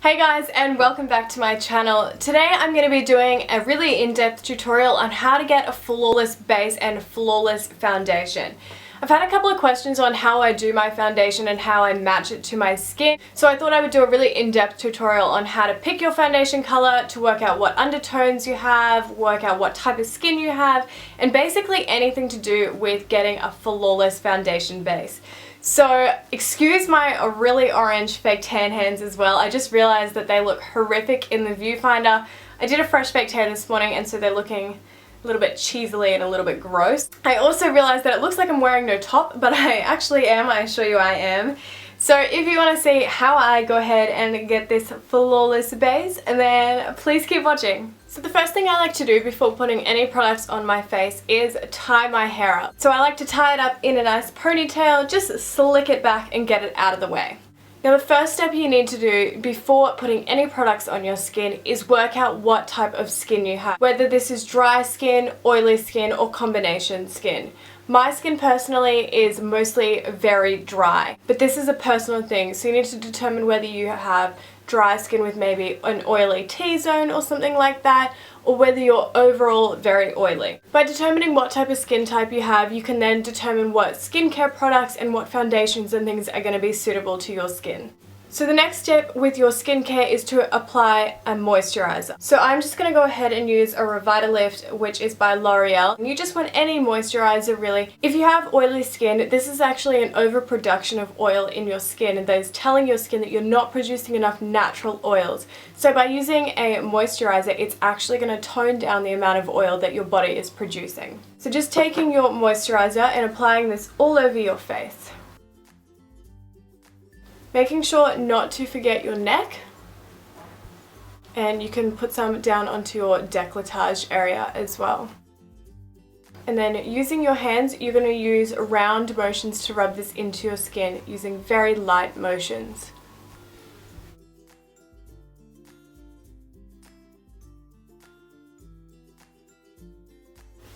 Hey guys, and welcome back to my channel. Today I'm going to be doing a really in-depth tutorial on how to get a flawless base and flawless foundation. I've had a couple of questions on how I do my foundation and how I match it to my skin, so I thought I would do a really in-depth tutorial on how to pick your foundation color, to work out what undertones you have, work out what type of skin you have, and basically anything to do with getting a flawless foundation base. So, excuse my really orange fake tan hands as well. I just realized that they look horrific in the viewfinder. I did a fresh baked hair this morning and so they're looking a little bit cheesily and a little bit gross. I also realized that it looks like I'm wearing no top, but I actually am, I assure you I am. So if you want to see how I go ahead and get this flawless base, and then please keep watching. So the first thing I like to do before putting any products on my face is tie my hair up. So I like to tie it up in a nice ponytail, just slick it back and get it out of the way. Now the first step you need to do before putting any products on your skin is work out what type of skin you have. Whether this is dry skin, oily skin, or combination skin. My skin personally is mostly very dry, but this is a personal thing, so you need to determine whether you have dry skin with maybe an oily T-zone or something like that, or whether you're overall very oily. By determining what type of skin type you have, you can then determine what skincare products and what foundations and things are going to be suitable to your skin. So the next step with your skincare is to apply a moisturiser. So I'm just going to go ahead and use a Revitalift, which is by Loreal. You just want any moisturiser really. If you have oily skin, this is actually an overproduction of oil in your skin, and that is telling your skin that you're not producing enough natural oils. So by using a moisturiser, it's actually going to tone down the amount of oil that your body is producing. So just taking your moisturiser and applying this all over your face. Making sure not to forget your neck, and you can put some down onto your décolletage area as well. And then using your hands, you're going to use round motions to rub this into your skin using very light motions.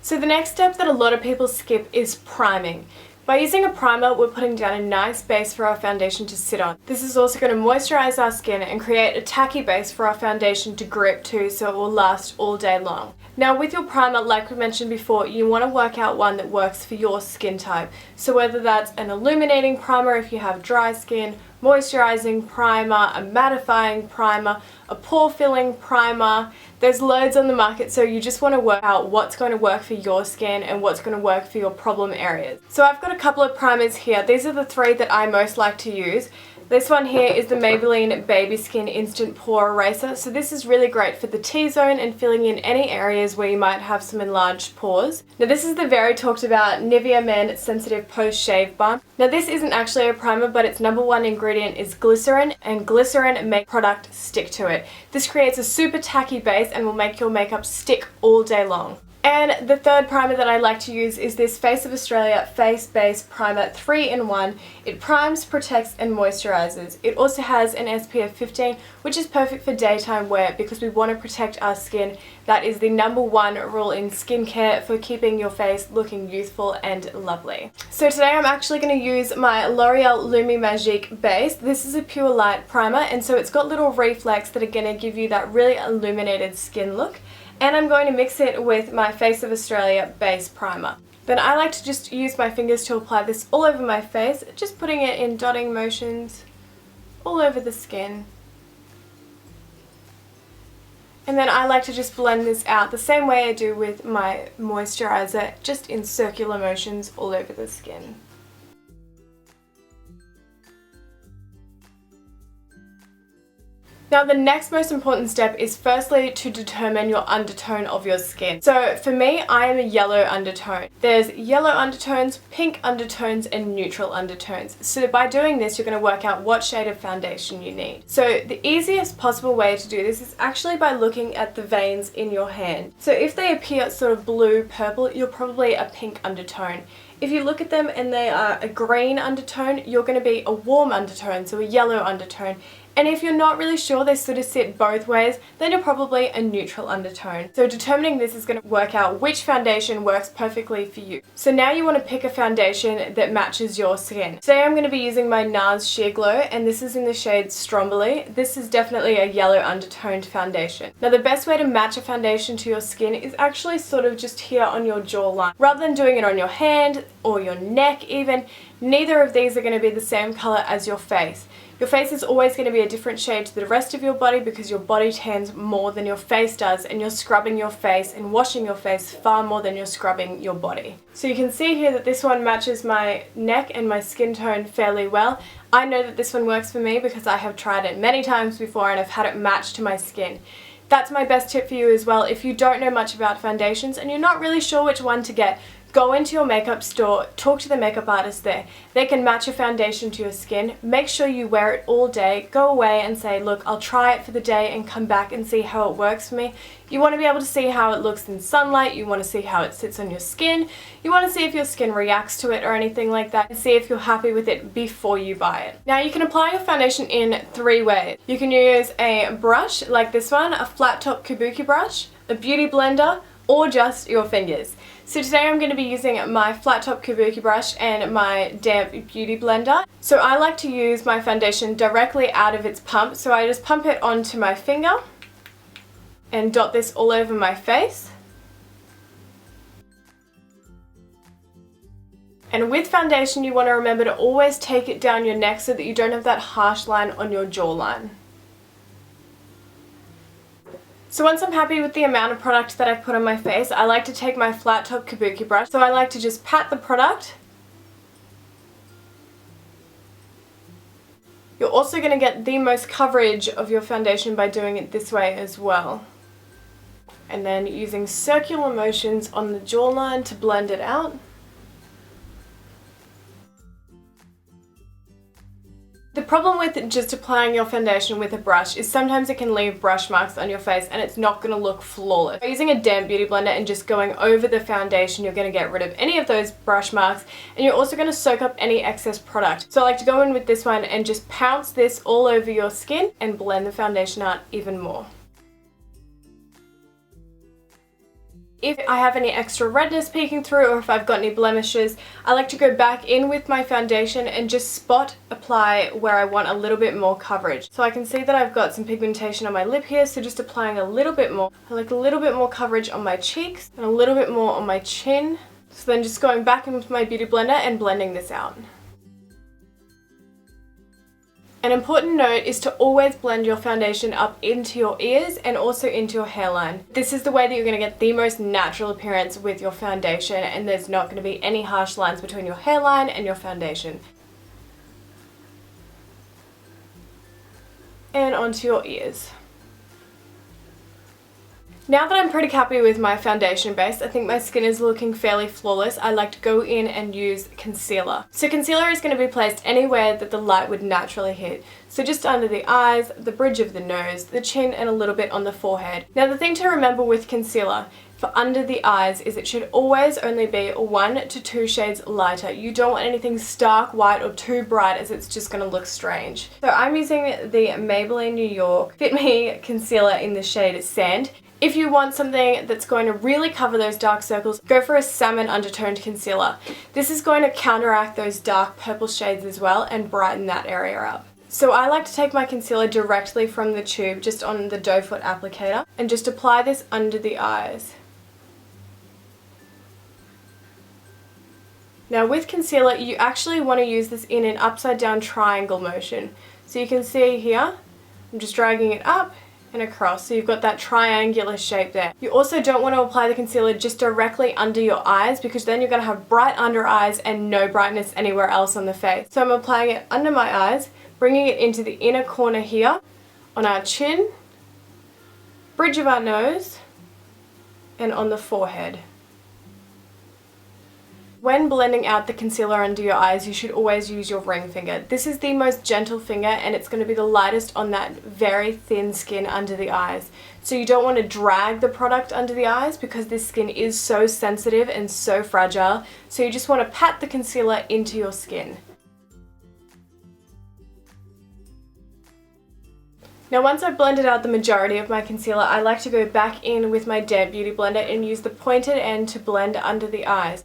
So the next step that a lot of people skip is priming. By using a primer, we're putting down a nice base for our foundation to sit on. This is also going to moisturize our skin and create a tacky base for our foundation to grip to, so it will last all day long. Now with your primer, like we mentioned before, you want to work out one that works for your skin type. So whether that's an illuminating primer if you have dry skin, moisturizing primer, a mattifying primer, a pore filling primer. There's loads on the market, so you just want to work out what's going to work for your skin and what's going to work for your problem areas. So I've got a couple of primers here. These are the three that I most like to use. This one here is the Maybelline Baby Skin Instant Pore Eraser. So this is really great for the T-zone and filling in any areas where you might have some enlarged pores. Now this is the very talked about Nivea Men Sensitive Post Shave Balm. Now this isn't actually a primer, but its #1 ingredient is glycerin, and glycerin makes product stick to it. This creates a super tacky base and will make your makeup stick all day long. And the third primer that I like to use is this Face of Australia Face Base Primer 3-in-1. It primes, protects and moisturizes. It also has an SPF 15, which is perfect for daytime wear because we want to protect our skin. That is the #1 rule in skincare for keeping your face looking youthful and lovely. So today I'm actually going to use my L'Oreal Lumi Magique base. This is a pure light primer, and so it's got little reflex that are going to give you that really illuminated skin look. And I'm going to mix it with my Face of Australia base primer. Then I like to just use my fingers to apply this all over my face, just putting it in dotting motions all over the skin. And then I like to just blend this out the same way I do with my moisturiser, just in circular motions all over the skin. Now the next most important step is firstly to determine your undertone of your skin. So for me, I am a yellow undertone. There's yellow undertones, pink undertones and neutral undertones. So by doing this, you're going to work out what shade of foundation you need. So the easiest possible way to do this is actually by looking at the veins in your hand. So if they appear sort of blue, purple, you're probably a pink undertone. If you look at them and they are a green undertone, you're going to be a warm undertone, so a yellow undertone. And if you're not really sure they sort of sit both ways, then you're probably a neutral undertone. So determining this is going to work out which foundation works perfectly for you. So now you want to pick a foundation that matches your skin. Today I'm going to be using my NARS Sheer Glow, and this is in the shade Strombolli. This is definitely a yellow undertoned foundation. Now the best way to match a foundation to your skin is actually sort of just here on your jawline. Rather than doing it on your hand or your neck even, neither of these are going to be the same color as your face. Your face is always going to be a different shade to the rest of your body because your body tans more than your face does, and you're scrubbing your face and washing your face far more than you're scrubbing your body. So you can see here that this one matches my neck and my skin tone fairly well. I know that this one works for me because I have tried it many times before and I've had it match to my skin. That's my best tip for you as well. If you don't know much about foundations and you're not really sure which one to get, go into your makeup store, talk to the makeup artist there. They can match a foundation to your skin. Make sure you wear it all day. Go away and say, look, I'll try it for the day and come back and see how it works for me. You want to be able to see how it looks in sunlight. You want to see how it sits on your skin. You want to see if your skin reacts to it or anything like that, and see if you're happy with it before you buy it. Now you can apply your foundation in 3 ways. You can use a brush like this one, a flat top kabuki brush, a beauty blender, or just your fingers. So today I'm going to be using my flat top kabuki brush and my damp beauty blender. So I like to use my foundation directly out of its pump, so I just pump it onto my finger and dot this all over my face. And with foundation you want to remember to always take it down your neck so that you don't have that harsh line on your jawline. So once I'm happy with the amount of product that I've put on my face, I like to take my flat top kabuki brush. So I like to just pat the product. You're also going to get the most coverage of your foundation by doing it this way as well. And then using circular motions on the jawline to blend it out. The problem with just applying your foundation with a brush is sometimes it can leave brush marks on your face and it's not going to look flawless. By using a damp beauty blender and just going over the foundation, you're going to get rid of any of those brush marks, and you're also going to soak up any excess product. So I like to go in with this one and just pounce this all over your skin and blend the foundation out even more. If I have any extra redness peeking through, or if I've got any blemishes, I like to go back in with my foundation and just spot apply where I want a little bit more coverage. So I can see that I've got some pigmentation on my lip here, so just applying a little bit more. I like a little bit more coverage on my cheeks and a little bit more on my chin. So then just going back in with my beauty blender and blending this out. An important note is to always blend your foundation up into your ears and also into your hairline. This is the way that you're going to get the most natural appearance with your foundation, and there's not going to be any harsh lines between your hairline and your foundation. And onto your ears. Now that I'm pretty happy with my foundation base, I think my skin is looking fairly flawless, I like to go in and use concealer. So concealer is going to be placed anywhere that the light would naturally hit. So just under the eyes, the bridge of the nose, the chin, and a little bit on the forehead. Now the thing to remember with concealer for under the eyes is it should always only be 1 to 2 shades lighter. You don't want anything stark white or too bright, as it's just going to look strange. So I'm using the Maybelline New York Fit Me concealer in the shade Sand. If you want something that's going to really cover those dark circles, go for a salmon undertoned concealer. This is going to counteract those dark purple shades as well and brighten that area up. So I like to take my concealer directly from the tube, just on the doe foot applicator, and just apply this under the eyes. Now with concealer, you actually want to use this in an upside down triangle motion. So you can see here, I'm just dragging it up and across, so you've got that triangular shape there. You also don't want to apply the concealer just directly under your eyes, because then you're going to have bright under eyes and no brightness anywhere else on the face. So I'm applying it under my eyes, bringing it into the inner corner here, on our chin, bridge of our nose, and on the forehead. When blending out the concealer under your eyes, you should always use your ring finger. This is the most gentle finger, and it's going to be the lightest on that very thin skin under the eyes. So you don't want to drag the product under the eyes, because this skin is so sensitive and so fragile. So you just want to pat the concealer into your skin. Now once I've blended out the majority of my concealer, I like to go back in with my damp beauty blender and use the pointed end to blend under the eyes.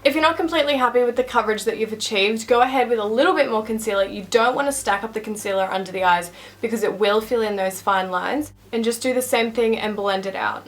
If you're not completely happy with the coverage that you've achieved, go ahead with a little bit more concealer. You don't want to stack up the concealer under the eyes because it will fill in those fine lines. And just do the same thing and blend it out.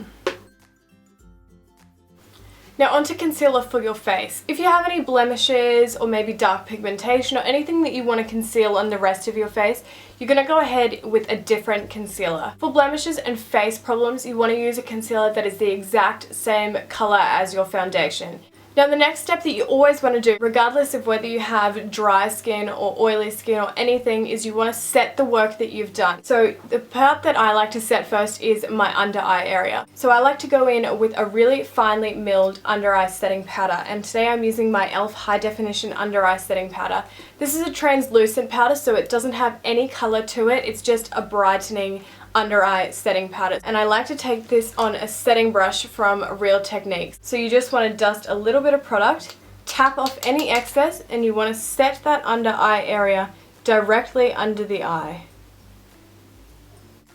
Now onto concealer for your face. If you have any blemishes or maybe dark pigmentation or anything that you want to conceal on the rest of your face, you're going to go ahead with a different concealer. For blemishes and face problems, you want to use a concealer that is the exact same color as your foundation. Now the next step that you always want to do, regardless of whether you have dry skin or oily skin or anything, is you want to set the work that you've done. So the part that I like to set first is my under eye area. So I like to go in with a really finely milled under eye setting powder, and today I'm using my e.l.f. High Definition Under Eye Setting Powder. This is a translucent powder, so it doesn't have any color to it. It's just a brightening under eye setting powder, and I like to take this on a setting brush from Real Techniques. So you just want to dust a little bit of product, tap off any excess, and you want to set that under eye area directly under the eye.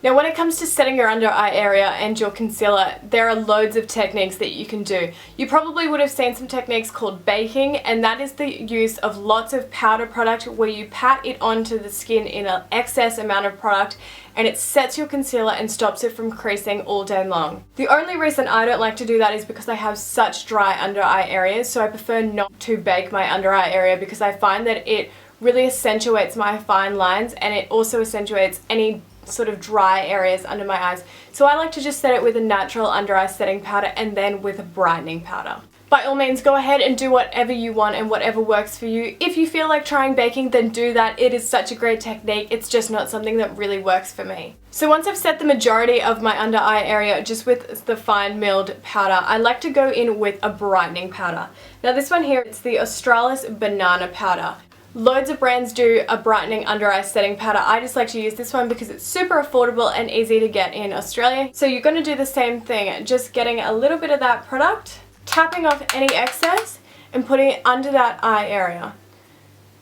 Now when it comes to setting your under eye area and your concealer, there are loads of techniques that you can do. You probably would have seen some techniques called baking, and that is the use of lots of powder product where you pat it onto the skin in an excess amount of product, and it sets your concealer and stops it from creasing all day long. The only reason I don't like to do that is because I have such dry under eye areas, so I prefer not to bake my under eye area because I find that it really accentuates my fine lines, and it also accentuates any sort of dry areas under my eyes. So I like to just set it with a natural under eye setting powder and then with a brightening powder. By all means, go ahead and do whatever you want and whatever works for you. If you feel like trying baking, then do that. It is such a great technique. It's just not something that really works for me. So once I've set the majority of my under eye area just with the fine milled powder, I like to go in with a brightening powder. Now this one here, it's the Australis Banana Powder. Loads of brands do a brightening under eye setting powder. I just like to use this one because it's super affordable and easy to get in Australia. So you're going to do the same thing, just getting a little bit of that product, tapping off any excess and putting it under that eye area.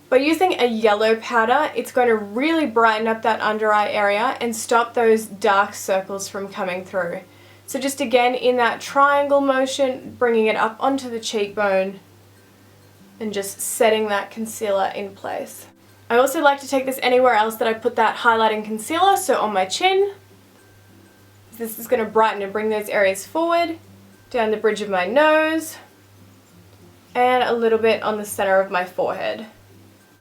By using a yellow powder, it's going to really brighten up that under eye area and stop those dark circles from coming through. So just again in that triangle motion, bringing it up onto the cheekbone and just setting that concealer in place. I also like to take this anywhere else that I put that highlighting concealer, so on my chin. This is going to brighten and bring those areas forward, down the bridge of my nose, and a little bit on the center of my forehead.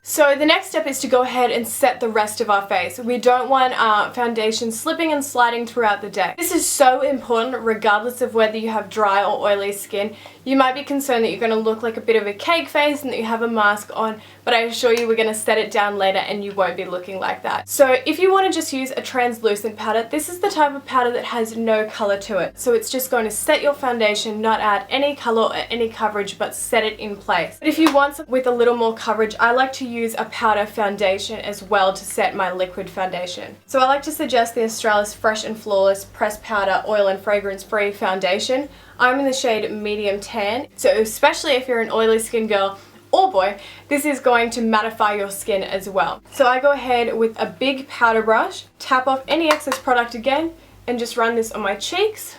So the next step is to go ahead and set the rest of our face. We don't want our foundation slipping and sliding throughout the day. This is so important regardless of whether you have dry or oily skin. You might be concerned that you're going to look like a bit of a cake face and that you have a mask on, but I assure you we're going to set it down later and you won't be looking like that. So if you want to just use a translucent powder, this is the type of powder that has no color to it. So it's just going to set your foundation, not add any color or any coverage, but set it in place. But if you want something with a little more coverage, I like to use a powder foundation as well to set my liquid foundation. So I like to suggest the Australis Fresh and Flawless Pressed Powder Oil and Fragrance Free Foundation. I'm in the shade medium tan, so especially if you're an oily skin girl or boy, this is going to mattify your skin as well. So I go ahead with a big powder brush, tap off any excess product again, and just run this on my cheeks,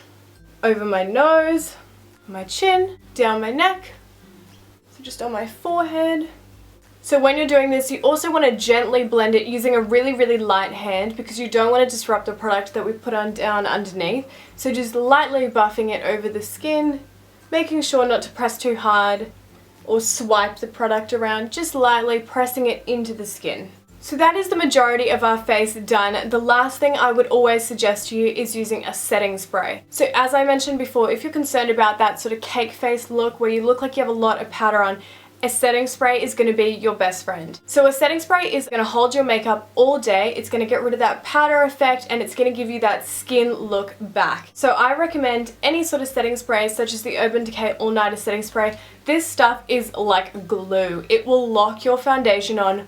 over my nose, my chin, down my neck, so just on my forehead. So when you're doing this, you also want to gently blend it using a really, really light hand because you don't want to disrupt the product that we put on down underneath. So just lightly buffing it over the skin, making sure not to press too hard or swipe the product around, just lightly pressing it into the skin. So that is the majority of our face done. The last thing I would always suggest to you is using a setting spray. So as I mentioned before, if you're concerned about that sort of cake face look where you look like you have a lot of powder on, a setting spray is going to be your best friend. So a setting spray is going to hold your makeup all day, it's going to get rid of that powder effect, and it's going to give you that skin look back. So I recommend any sort of setting spray such as the Urban Decay All Nighter Setting Spray. This stuff is like glue. It will lock your foundation on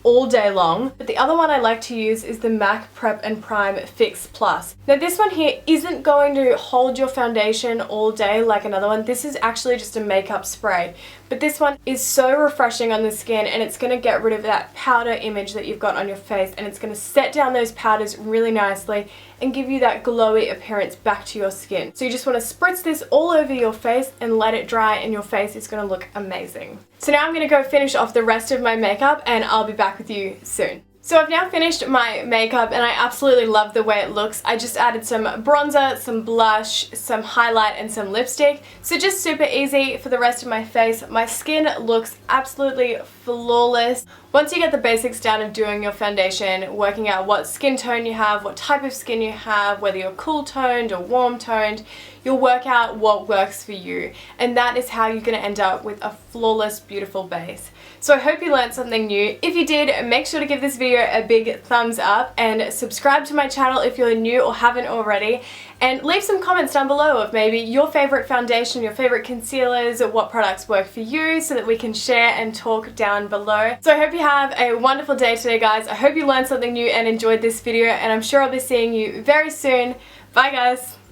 all day long. But the other one I like to use is the MAC Prep and Prime Fix Plus. Now this one here isn't going to hold your foundation all day like another one. This is actually just a makeup spray. But this one is so refreshing on the skin, and it's going to get rid of that powder image that you've got on your face, and it's going to set down those powders really nicely and give you that glowy appearance back to your skin. So you just want to spritz this all over your face and let it dry, and your face is going to look amazing. So now I'm going to go finish off the rest of my makeup, and I'll be back with you soon. So I've now finished my makeup, and I absolutely love the way it looks. I just added some bronzer, some blush, some highlight, and some lipstick. So just super easy for the rest of my face. My skin looks absolutely flawless. Once you get the basics down of doing your foundation, working out what skin tone you have, what type of skin you have, whether you're cool toned or warm toned, you'll work out what works for you. And that is how you're going to end up with a flawless, beautiful base. So I hope you learned something new. If you did, make sure to give this video a big thumbs up and subscribe to my channel if you're new or haven't already. And leave some comments down below of maybe your favorite foundation, your favorite concealers, or what products work for you, so that we can share and talk down below. So I hope you have a wonderful day today, guys. I hope you learned something new and enjoyed this video, and I'm sure I'll be seeing you very soon. Bye, guys.